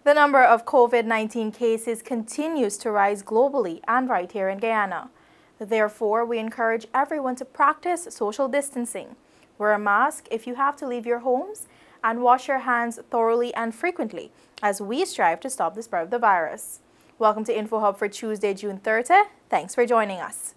The number of COVID-19 cases continues to rise globally and right here in Guyana. Therefore, we encourage everyone to practice social distancing. Wear a mask if you have to leave your homes and wash your hands thoroughly and frequently as we strive to stop the spread of the virus. Welcome to InfoHub for Tuesday, June 30. Thanks for joining us.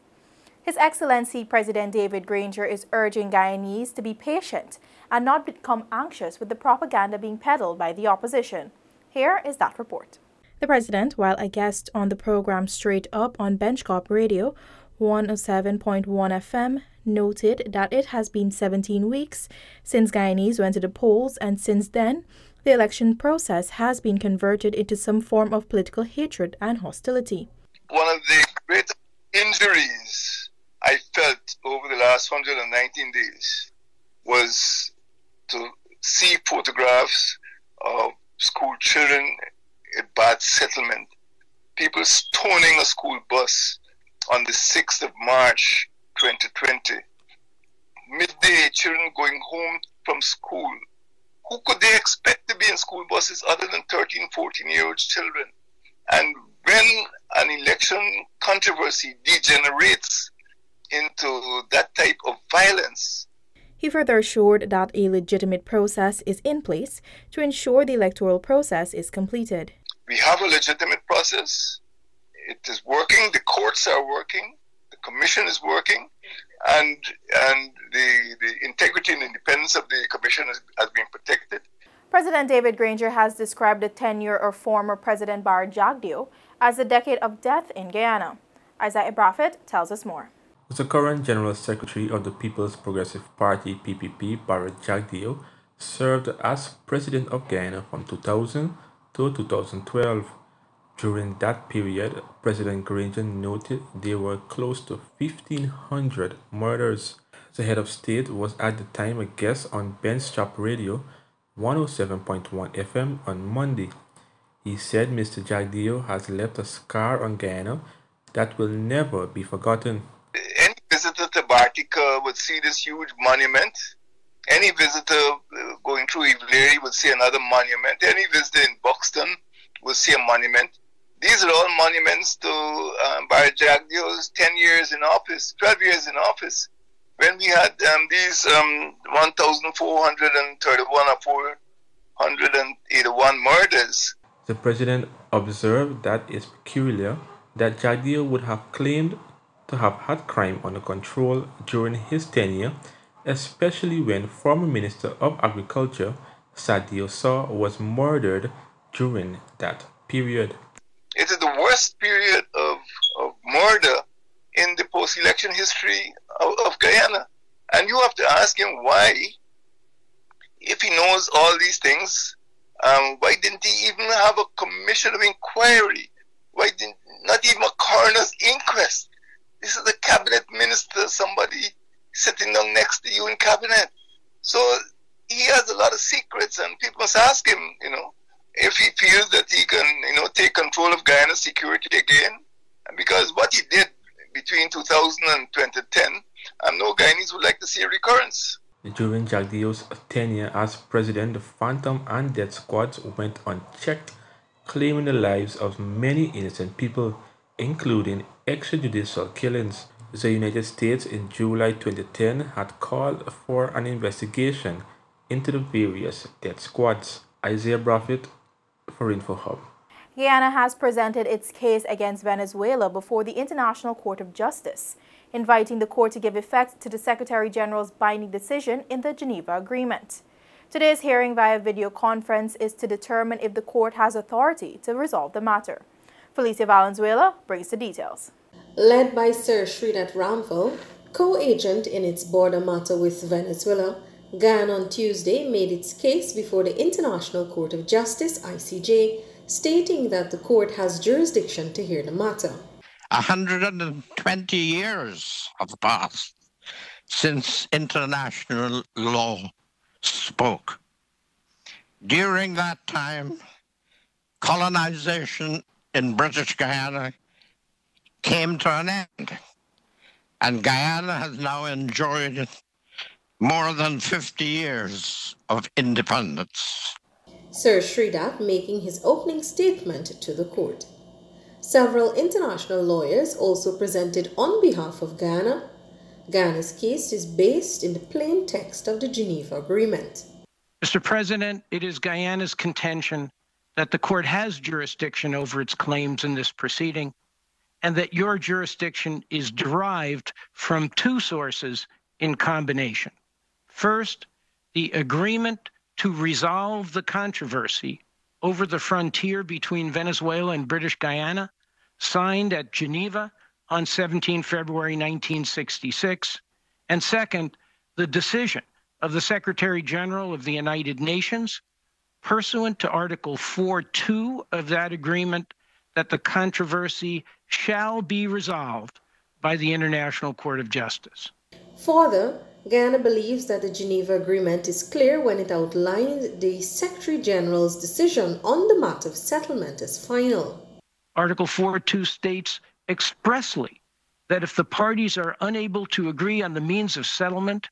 His Excellency President David Granger is urging Guyanese to be patient and not become anxious with the propaganda being peddled by the opposition. Here is that report. The president, while a guest on the program Straight Up on Benchcop Radio 107.1 FM, noted that it has been 17 weeks since Guyanese went to the polls, and since then, the election process has been converted into some form of political hatred and hostility. One of the greatest injuries I felt over the last 119 days was to see photographs of school children, a bad settlement, people stoning a school bus on the 6th of March 2020. Midday, children going home from school. Who could they expect to be in school buses other than 13, 14-year-old children? And when an election controversy degenerates into that type of violence. He further assured that a legitimate process is in place to ensure the electoral process is completed. We have a legitimate process. It is working. The courts are working. The commission is working. And the integrity and independence of the commission has been protected. President David Granger has described the tenure of former President Barra Jagdeo as a decade of death in Guyana. Isaiah Braffett tells us more. The current General Secretary of the People's Progressive Party, PPP, Barra Jagdeo, served as President of Guyana from 2000 to 2012. During that period, President Granger noted there were close to 1,500 murders. The head of state was at the time a guest on Benchcop Radio 107.1 FM on Monday. He said Mr. Jagdeo has left a scar on Guyana that will never be forgotten. Any visitor to Bartica would see this huge monument. Any visitor going through Ivleri would see another monument. Any visitor in Buxton will see a monument. These are all monuments to Barra Jagdeo's 10 years in office, 12 years in office, when we had these 1,431 or 481 murders. The president observed that it's peculiar that Jagdeo would have claimed to have had crime under control during his tenure, especially when former Minister of Agriculture Sadio Saw was murdered during that period. It is the worst period of murder in the post-election history of Guyana. And you have to ask him why, if he knows all these things, why didn't he even have a commission of inquiry? Why didn't not even a coroner's inquest? This is a cabinet minister, somebody sitting down next to you in cabinet. So he has a lot of secrets, and people must ask him, if he feels that he can, take control of Guyana's security again. Because what he did between 2000 and 2010, no Guyanese would like to see a recurrence. During Jagdeo's tenure as president, the phantom and death squads went unchecked, claiming the lives of many innocent people, including extrajudicial killings. The United States in July 2010 had called for an investigation into the various death squads. Isaiah Braffett for InfoHub. Guyana has presented its case against Venezuela before the International Court of Justice, inviting the court to give effect to the Secretary General's binding decision in the Geneva Agreement. Today's hearing via video conference is to determine if the court has authority to resolve the matter. Felicia Valenzuela brings the details. Led by Sir Srinath Ramphal, co-agent in its border matter with Venezuela, Guyana on Tuesday made its case before the International Court of Justice, ICJ, stating that the court has jurisdiction to hear the matter. 120 years have passed since international law spoke. During that time, colonization in British Guyana came to an end, and Guyana has now enjoyed more than 50 years of independence. Sir Sridat making his opening statement to the court. Several international lawyers also presented on behalf of Guyana. Guyana's case is based in the plain text of the Geneva Agreement. Mr. President, it is Guyana's contention that the court has jurisdiction over its claims in this proceeding, and that your jurisdiction is derived from two sources in combination. First, the agreement to resolve the controversy over the frontier between Venezuela and British Guyana, signed at Geneva on 17 February 1966, and second, the decision of the Secretary General of the United Nations, pursuant to Article 4.2 of that agreement, that the controversy shall be resolved by the International Court of Justice. Further, Guyana believes that the Geneva Agreement is clear when it outlines the Secretary General's decision on the matter of settlement as final. Article 4.2 states expressly that if the parties are unable to agree on the means of settlement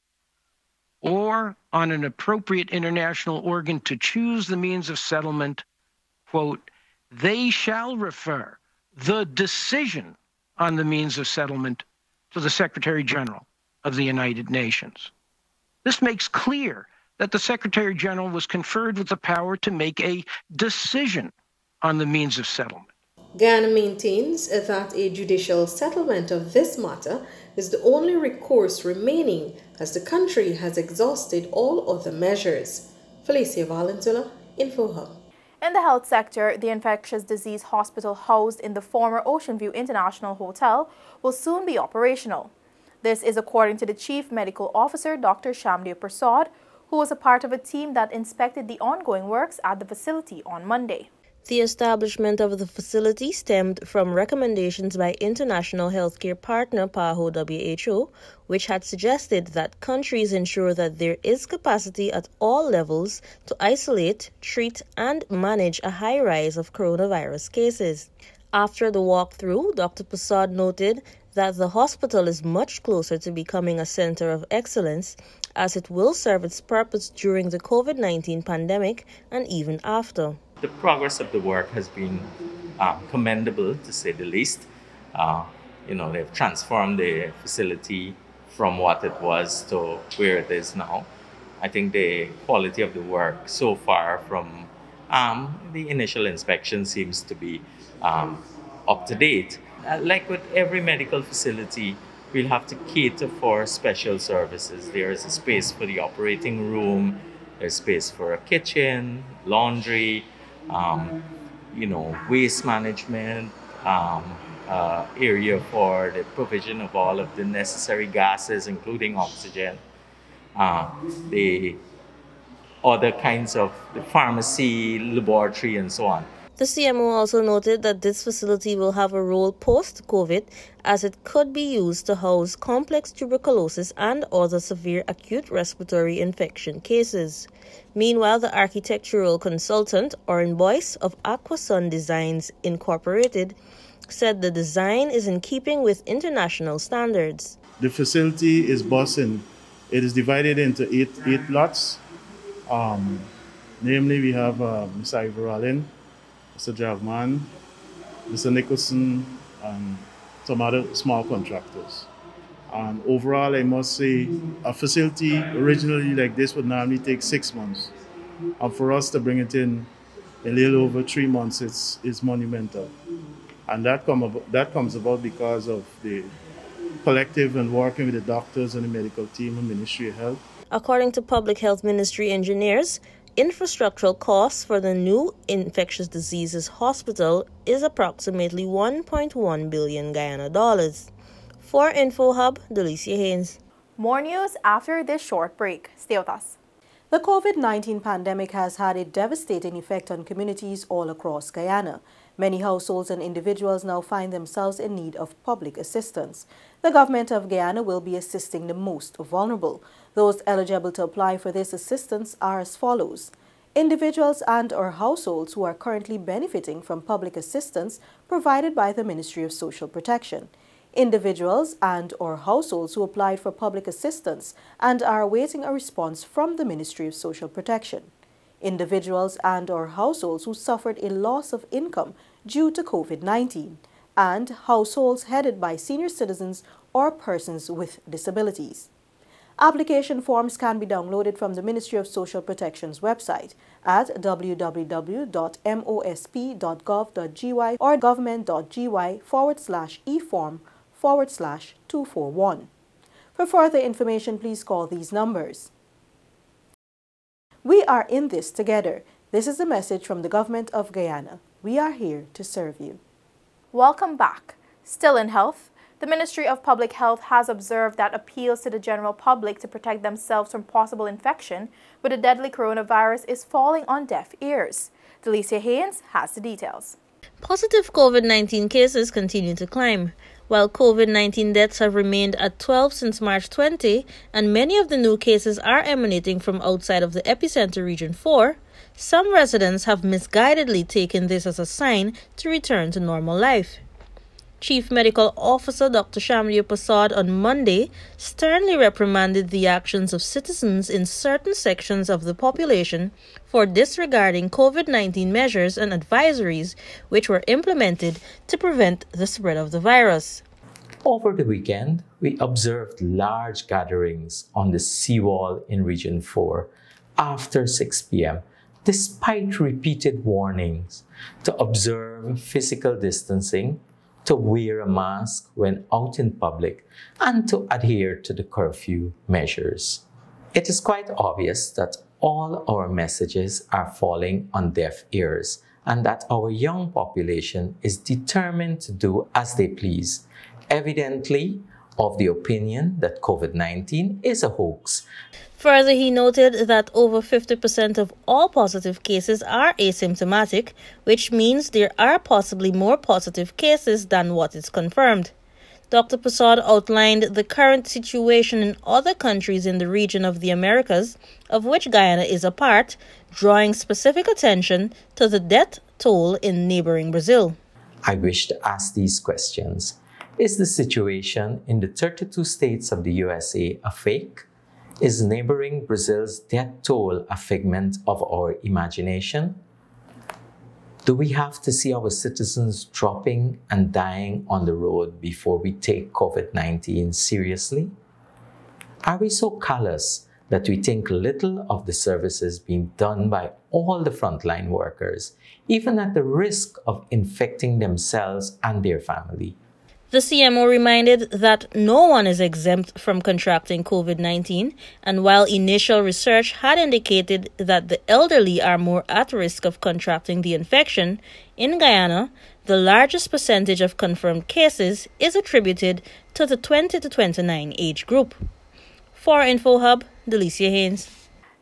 or on an appropriate international organ to choose the means of settlement, quote, they shall refer the decision on the means of settlement to the Secretary General of the United Nations. This makes clear that the Secretary General was conferred with the power to make a decision on the means of settlement. Guyana maintains that a judicial settlement of this matter is the only recourse remaining, as the country has exhausted all other measures. Felicia Valenzuela, InfoHub. In the health sector, the infectious disease hospital housed in the former Ocean View International Hotel will soon be operational. This is according to the Chief Medical Officer, Dr. Shamdev Prasad, who was a part of a team that inspected the ongoing works at the facility on Monday. The establishment of the facility stemmed from recommendations by international healthcare partner PAHO WHO, which had suggested that countries ensure that there is capacity at all levels to isolate, treat, and manage a high rise of coronavirus cases. After the walkthrough, Dr. Prasad noted that the hospital is much closer to becoming a center of excellence, as it will serve its purpose during the COVID-19 pandemic and even after. The progress of the work has been commendable, to say the least. They've transformed the facility from what it was to where it is now. I think the quality of the work so far from the initial inspection seems to be up to date. Like with every medical facility, we'll have to cater for special services. There is a space for the operating room, there's space for a kitchen, laundry, waste management, area for the provision of all of the necessary gases, including oxygen, the other kinds of the pharmacy, laboratory, and so on. The CMO also noted that this facility will have a role post-COVID, as it could be used to house complex tuberculosis and other severe acute respiratory infection cases. Meanwhile, the architectural consultant, Oren Boyce of Aquasun Designs Incorporated, said the design is in keeping with international standards. The facility is bussing. It is divided into eight lots. Namely, we have Mr. Ivor Allen, Mr. Jagman, Mr. Nicholson, and some other small contractors. And overall, I must say, a facility originally like this would normally take 6 months. And for us to bring it in a little over 3 months, it's monumental. And that comes about because of the collective and working with the doctors and the medical team and Ministry of Health. According to Public Health Ministry engineers, infrastructural costs for the new infectious diseases hospital is approximately 1.1 billion Guyana dollars. For InfoHub, Delicia Haynes. More news after this short break. Stay with us. The COVID-19 pandemic has had a devastating effect on communities all across Guyana. Many households and individuals now find themselves in need of public assistance. The government of Guyana will be assisting the most vulnerable. Those eligible to apply for this assistance are as follows. Individuals and/or households who are currently benefiting from public assistance provided by the Ministry of Social Protection. Individuals and/or households who applied for public assistance and are awaiting a response from the Ministry of Social Protection. individuals and/or households who suffered a loss of income due to COVID-19, and households headed by senior citizens or persons with disabilities. Application forms can be downloaded from the Ministry of Social Protection's website at www.mosp.gov.gy or government.gy/eform/241. For further information, please call these numbers. We are in this together. This is a message from the Government of Guyana. We are here to serve you. Welcome back. Still in health, the Ministry of Public Health has observed that appeals to the general public to protect themselves from possible infection with the deadly coronavirus is falling on deaf ears. Delicia Haynes has the details. Positive COVID-19 cases continue to climb. While COVID-19 deaths have remained at 12 since March 20, and many of the new cases are emanating from outside of the epicenter region 4, some residents have misguidedly taken this as a sign to return to normal life. Chief Medical Officer Dr. Shamli Prasad on Monday sternly reprimanded the actions of citizens in certain sections of the population for disregarding COVID-19 measures and advisories which were implemented to prevent the spread of the virus. Over the weekend, we observed large gatherings on the seawall in Region 4 after 6 p.m. despite repeated warnings to observe physical distancing, to wear a mask when out in public, and to adhere to the curfew measures. It is quite obvious that all our messages are falling on deaf ears and that our young population is determined to do as they please, evidently of the opinion that COVID-19 is a hoax. Further, he noted that over 50% of all positive cases are asymptomatic, which means there are possibly more positive cases than what is confirmed. Dr. Prasad outlined the current situation in other countries in the region of the Americas, of which Guyana is a part, drawing specific attention to the death toll in neighboring Brazil. I wish to ask these questions. Is the situation in the 32 states of the USA a fake? Is neighboring Brazil's death toll a figment of our imagination? Do we have to see our citizens dropping and dying on the road before we take COVID-19 seriously? Are we so callous that we think little of the services being done by all the frontline workers, even at the risk of infecting themselves and their family? The CMO reminded that no one is exempt from contracting COVID-19, and while initial research had indicated that the elderly are more at risk of contracting the infection, in Guyana, the largest percentage of confirmed cases is attributed to the 20 to 29 age group. For InfoHub, Delicia Haynes.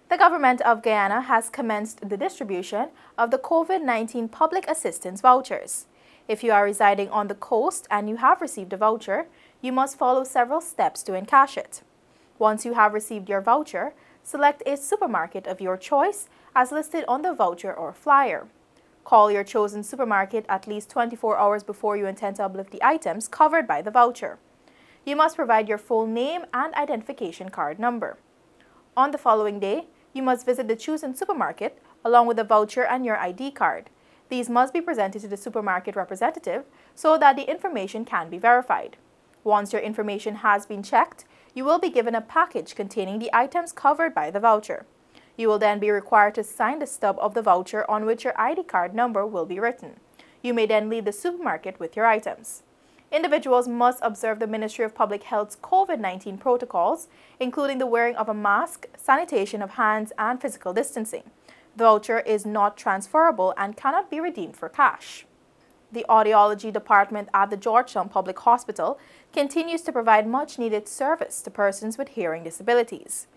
The government of Guyana has commenced the distribution of the COVID-19 Public Assistance Vouchers. If you are residing on the coast and you have received a voucher, you must follow several steps to encash it. Once you have received your voucher, select a supermarket of your choice as listed on the voucher or flyer. Call your chosen supermarket at least 24 hours before you intend to uplift the items covered by the voucher. You must provide your full name and identification card number. On the following day, you must visit the chosen supermarket along with the voucher and your ID card. These must be presented to the supermarket representative so that the information can be verified. Once your information has been checked, you will be given a package containing the items covered by the voucher. You will then be required to sign the stub of the voucher on which your ID card number will be written. You may then leave the supermarket with your items. Individuals must observe the Ministry of Public Health's COVID-19 protocols, including the wearing of a mask, sanitation of hands, and physical distancing. The voucher is not transferable and cannot be redeemed for cash. The audiology department at the Georgetown Public Hospital continues to provide much-needed service to persons with hearing disabilities.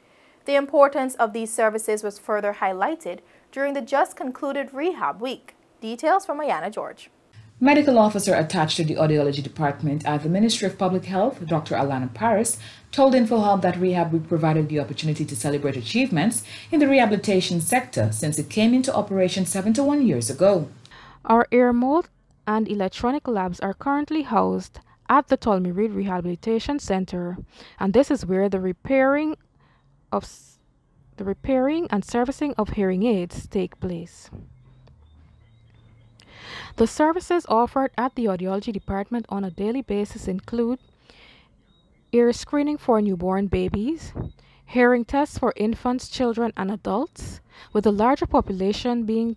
The importance of these services was further highlighted during the just concluded Rehab Week. Details from Guyana, George. Medical officer attached to the audiology department at the Ministry of Public Health, Dr. Alana Paris, told InfoHub that Rehab Week provided the opportunity to celebrate achievements in the rehabilitation sector since it came into operation 71 years ago. Our ear mold and electronic labs are currently housed at the Tolmi Reed Rehabilitation Center, and this is where the repairing of the repairing and servicing of hearing aids take place. The services offered at the audiology department on a daily basis include ear screening for newborn babies, hearing tests for infants, children, and adults, with the larger population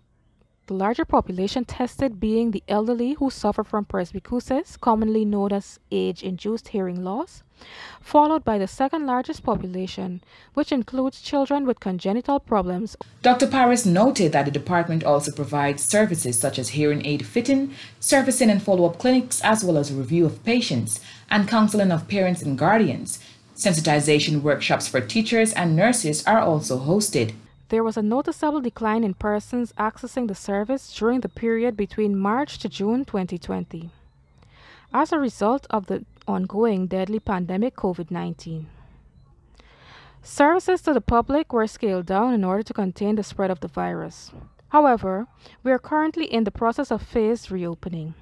tested being the elderly who suffer from presbycusis, commonly known as age-induced hearing loss, followed by the second largest population, which includes children with congenital problems. Dr. Paris noted that the department also provides services such as hearing aid fitting, servicing and follow-up clinics, as well as a review of patients and counseling of parents and guardians. Sensitization workshops for teachers and nurses are also hosted. There was a noticeable decline in persons accessing the service during the period between March to June 2020 as a result of the ongoing deadly pandemic COVID-19. Services to the public were scaled down in order to contain the spread of the virus. However, we are currently in the process of phased reopening.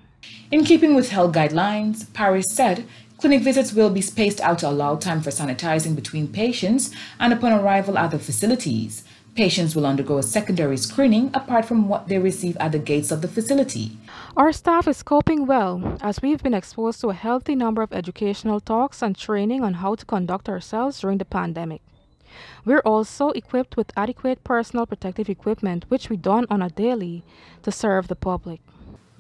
In keeping with health guidelines, Paris said clinic visits will be spaced out to allow time for sanitizing between patients and upon arrival at the facilities. Patients will undergo a secondary screening apart from what they receive at the gates of the facility. Our staff is coping well as we've been exposed to a healthy number of educational talks and training on how to conduct ourselves during the pandemic. We're also equipped with adequate personal protective equipment, which we don on a daily to serve the public.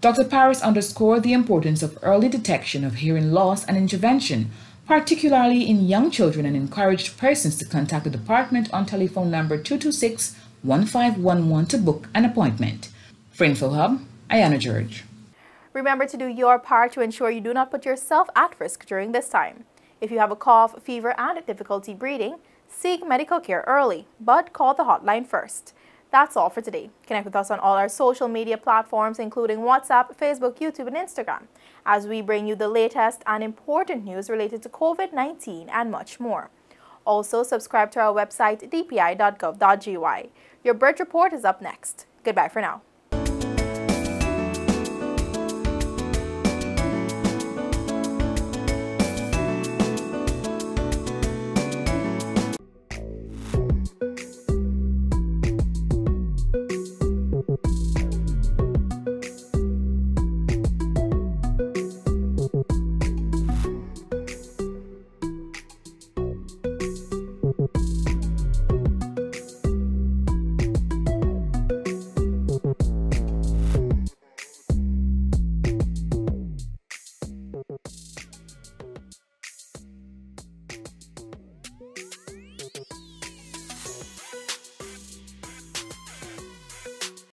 Dr. Paris underscored the importance of early detection of hearing loss and intervention, particularly in young children, and encouraged persons to contact the department on telephone number 226-1511 to book an appointment. For InfoHub, Ayana George. Remember to do your part to ensure you do not put yourself at risk during this time. If you have a cough, fever, and difficulty breathing, seek medical care early, but call the hotline first. That's all for today. Connect with us on all our social media platforms, including WhatsApp, Facebook, YouTube, and Instagram, as we bring you the latest and important news related to COVID-19 and much more. Also, subscribe to our website, dpi.gov.gy. Your birth report is up next. Goodbye for now.